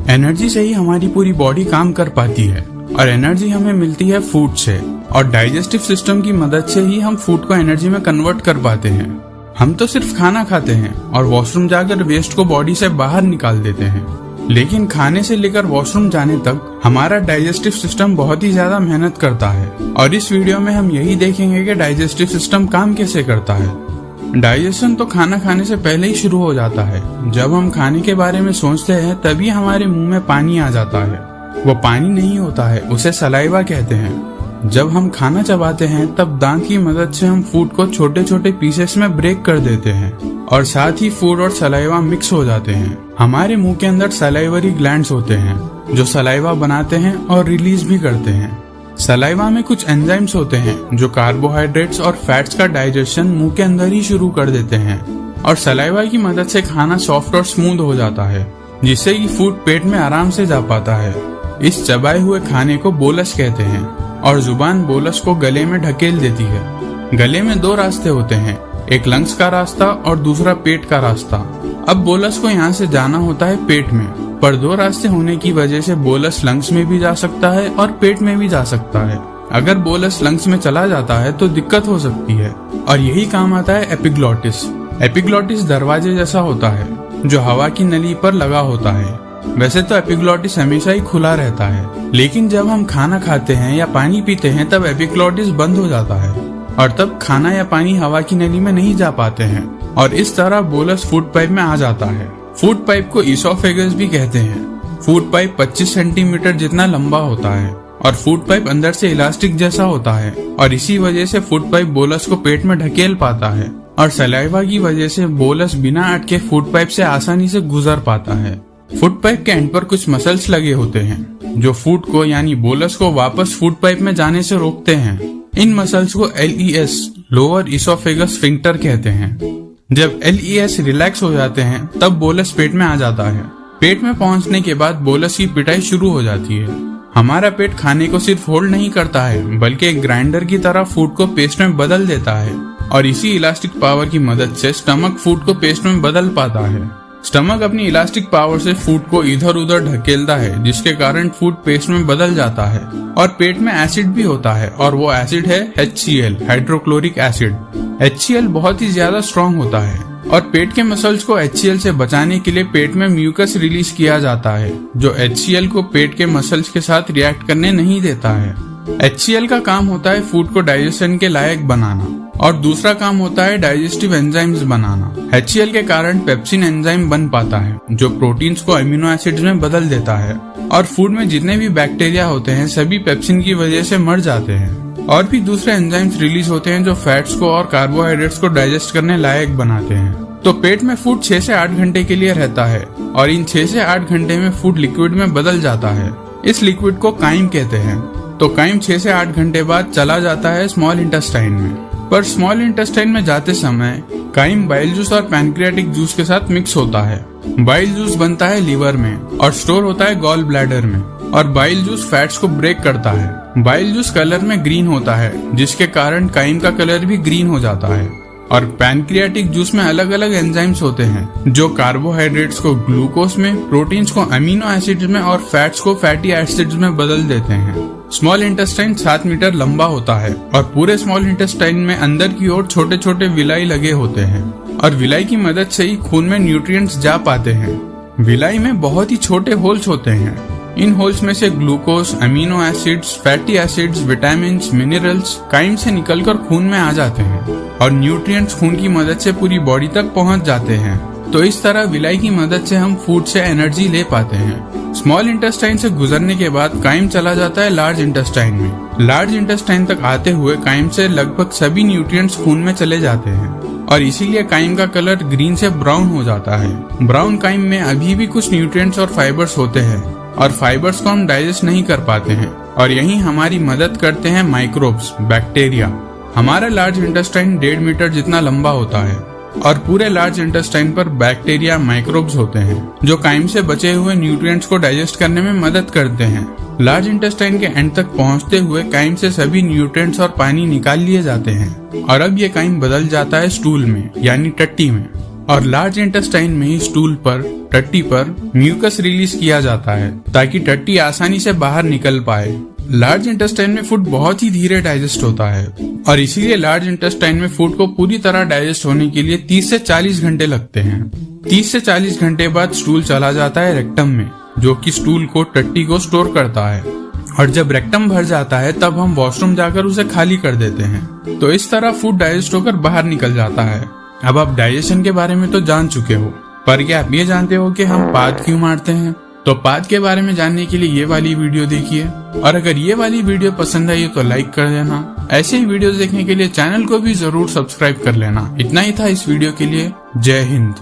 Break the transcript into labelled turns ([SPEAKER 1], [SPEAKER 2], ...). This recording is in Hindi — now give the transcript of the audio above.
[SPEAKER 1] एनर्जी से ही हमारी पूरी बॉडी काम कर पाती है और एनर्जी हमें मिलती है फूड से, और डाइजेस्टिव सिस्टम की मदद से ही हम फूड को एनर्जी में कन्वर्ट कर पाते हैं। हम तो सिर्फ खाना खाते हैं और वॉशरूम जाकर वेस्ट को बॉडी से बाहर निकाल देते हैं, लेकिन खाने से लेकर वॉशरूम जाने तक हमारा डाइजेस्टिव सिस्टम बहुत ही ज्यादा मेहनत करता है। और इस वीडियो में हम यही देखेंगे कि डाइजेस्टिव सिस्टम काम कैसे करता है। डाइजेशन तो खाना खाने से पहले ही शुरू हो जाता है। जब हम खाने के बारे में सोचते हैं तभी हमारे मुंह में पानी आ जाता है। वो पानी नहीं होता है, उसे सलाइवा कहते हैं। जब हम खाना चबाते हैं तब दांत की मदद से हम फूड को छोटे छोटे पीसेस में ब्रेक कर देते हैं और साथ ही फूड और सलाइवा मिक्स हो जाते हैं। हमारे मुंह के अंदर सलाइवरी ग्लैंड्स होते हैं जो सलाइवा बनाते हैं और रिलीज भी करते हैं। सलाइवा में कुछ एंजाइम्स होते हैं जो कार्बोहाइड्रेट्स और फैट्स का डाइजेशन मुंह के अंदर ही शुरू कर देते हैं, और सलाइवा की मदद से खाना सॉफ्ट और स्मूथ हो जाता है, जिससे कि फूड पेट में आराम से जा पाता है। इस चबाए हुए खाने को बोलस कहते हैं और जुबान बोलस को गले में ढकेल देती है। गले में दो रास्ते होते हैं, एक लंग्स का रास्ता और दूसरा पेट का रास्ता। अब बोलस को यहाँ से जाना होता है पेट में, पर दो रास्ते होने की वजह से बोलस लंग्स में भी जा सकता है और पेट में भी जा सकता है। अगर बोलस लंग्स में चला जाता है तो दिक्कत हो सकती है, और यही काम आता है एपिग्लॉटिस। एपिग्लॉटिस दरवाजे जैसा होता है जो हवा की नली पर लगा होता है। वैसे तो एपिग्लॉटिस हमेशा ही खुला रहता है, लेकिन जब हम खाना खाते हैं या पानी पीते हैं तब एपिग्लॉटिस बंद हो जाता है और तब खाना या पानी हवा की नली में नहीं जा पाते हैं, और इस तरह बोलस फूड पाइप में आ जाता है। फूड पाइप को इसोफेगस भी कहते हैं। फूड पाइप 25 सेंटीमीटर जितना लंबा होता है और फूड पाइप अंदर से इलास्टिक जैसा होता है, और इसी वजह से फूड पाइप बोलस को पेट में ढकेल पाता है, और सलाइवा की वजह से बोलस बिना अटके फूड पाइप से आसानी से गुजर पाता है। फूड पाइप के एंड पर कुछ मसल्स लगे होते हैं जो फूड को यानी बोलस को वापस फूड पाइप में जाने से रोकते हैं। इन मसल्स को LES लोअर इसोफेगस स्फिंक्टर कहते हैं। जब LES रिलैक्स हो जाते हैं तब बोलस पेट में आ जाता है। पेट में पहुंचने के बाद बोलस की पिटाई शुरू हो जाती है। हमारा पेट खाने को सिर्फ होल्ड नहीं करता है, बल्कि एक ग्राइंडर की तरह फूड को पेस्ट में बदल देता है, और इसी इलास्टिक पावर की मदद से स्टमक फूड को पेस्ट में बदल पाता है। स्टमक अपनी इलास्टिक पावर से फूड को इधर उधर ढकेलता है, जिसके कारण फूड पेस्ट में बदल जाता है। और पेट में एसिड भी होता है, और वो एसिड है HCl, हाइड्रोक्लोरिक एसिड। HCl बहुत ही ज्यादा स्ट्रॉन्ग होता है, और पेट के मसल्स को HCl से बचाने के लिए पेट में म्यूकस रिलीज किया जाता है, जो HCl को पेट के मसल्स के साथ रिएक्ट करने नहीं देता है। HCl का काम होता है फूड को डाइजेशन के लायक बनाना, और दूसरा काम होता है डाइजेस्टिव एंजाइम्स बनाना। HCl के कारण पेप्सिन एंजाइम बन पाता है जो प्रोटीन्स को अमीनो एसिड्स में बदल देता है, और फूड में जितने भी बैक्टीरिया होते हैं सभी पेप्सिन की वजह से मर जाते हैं। और भी दूसरे एंजाइम्स रिलीज होते हैं जो फैट्स को और कार्बोहाइड्रेट्स को डाइजेस्ट करने लायक बनाते हैं। तो पेट में फूड 6 से 8 घंटे के लिए रहता है, और इन 6 से 8 घंटे में फूड लिक्विड में बदल जाता है। इस लिक्विड को काइम कहते हैं। तो काइम 6 से 8 घंटे बाद चला जाता है स्मॉल इंटेस्टाइन में, पर स्मॉल इंटेस्टाइन में जाते समय काइम बाइल जूस और पैनक्रियाटिक जूस के साथ मिक्स होता है। बाइल जूस बनता है लीवर में और स्टोर होता है गॉल ब्लैडर में, और बाइल जूस फैट्स को ब्रेक करता है। बाइल जूस कलर में ग्रीन होता है, जिसके कारण काइम का कलर भी ग्रीन हो जाता है। और पैनक्रियाटिक जूस में अलग अलग एंजाइम्स होते हैं जो कार्बोहाइड्रेट्स को ग्लूकोज में, प्रोटीन्स को अमीनो एसिड्स में और फैट्स को फैटी एसिड्स में बदल देते हैं। स्मॉल इंटेस्टाइन 7 मीटर लंबा होता है, और पूरे स्मॉल इंटेस्टाइन में अंदर की ओर छोटे छोटे विलाई लगे होते हैं, और विलाई की मदद से ही खून में न्यूट्रिएंट्स जा पाते हैं। विलाई में बहुत ही छोटे होल्स होते हैं। इन होल्स में से glucose, amino acids, fatty acids, vitamin, minerals chyme से निकलकर खून में आ जाते हैं, और न्यूट्रिएंट्स खून की मदद से पूरी बॉडी तक पहुंच जाते हैं। तो इस तरह विलाई की मदद से हम फूड से एनर्जी ले पाते हैं। स्मॉल इंटेस्टाइन से गुजरने के बाद काइम चला जाता है लार्ज इंटेस्टाइन में। लार्ज इंटेस्टाइन तक आते हुए काइम से लगभग सभी न्यूट्रिएंट्स खून में चले जाते हैं, और इसीलिए काइम का कलर ग्रीन से ब्राउन हो जाता है। ब्राउन काइम में अभी भी कुछ न्यूट्रिएंट्स और फाइबर्स होते हैं, और फाइबर्स को हम डाइजेस्ट नहीं कर पाते हैं, और यही हमारी मदद करते हैं माइक्रोब्स, बैक्टीरिया। हमारा लार्ज इंटेस्टाइन 1.5 मीटर जितना लंबा होता है, और पूरे लार्ज इंटेस्टाइन पर बैक्टीरिया, माइक्रोब्स होते हैं जो काइम से बचे हुए न्यूट्रिएंट्स को डाइजेस्ट करने में मदद करते हैं। लार्ज इंटेस्टाइन के एंड तक पहुंचते हुए काइम से सभी न्यूट्रिएंट्स और पानी निकाल लिए जाते हैं, और अब ये काइम बदल जाता है स्टूल में यानी टट्टी में। और लार्ज इंटेस्टाइन में ही स्टूल पर, टट्टी पर म्यूकस रिलीज किया जाता है ताकि टट्टी आसानी से बाहर निकल पाए। लार्ज इंटेस्टाइन में फूड बहुत ही धीरे डाइजेस्ट होता है और इसीलिए लार्ज इंटेस्टाइन में फूड को पूरी तरह डाइजेस्ट होने के लिए 30 से 40 घंटे लगते हैं। 30 से 40 घंटे बाद स्टूल चला जाता है रेक्टम में, जो कि स्टूल को, टट्टी को स्टोर करता है, और जब रेक्टम भर जाता है तब हम वॉशरूम जाकर उसे खाली कर देते हैं। तो इस तरह फूड डाइजेस्ट होकर बाहर निकल जाता है। अब आप डाइजेशन के बारे में तो जान चुके हो, पर क्या आप ये जानते हो कि हम पाद क्यों मारते हैं? तो पाद के बारे में जानने के लिए ये वाली वीडियो देखिए, और अगर ये वाली वीडियो पसंद आई तो लाइक कर देना। ऐसे ही वीडियोस देखने के लिए चैनल को भी जरूर सब्सक्राइब कर लेना। इतना ही था इस वीडियो के लिए। जय हिंद।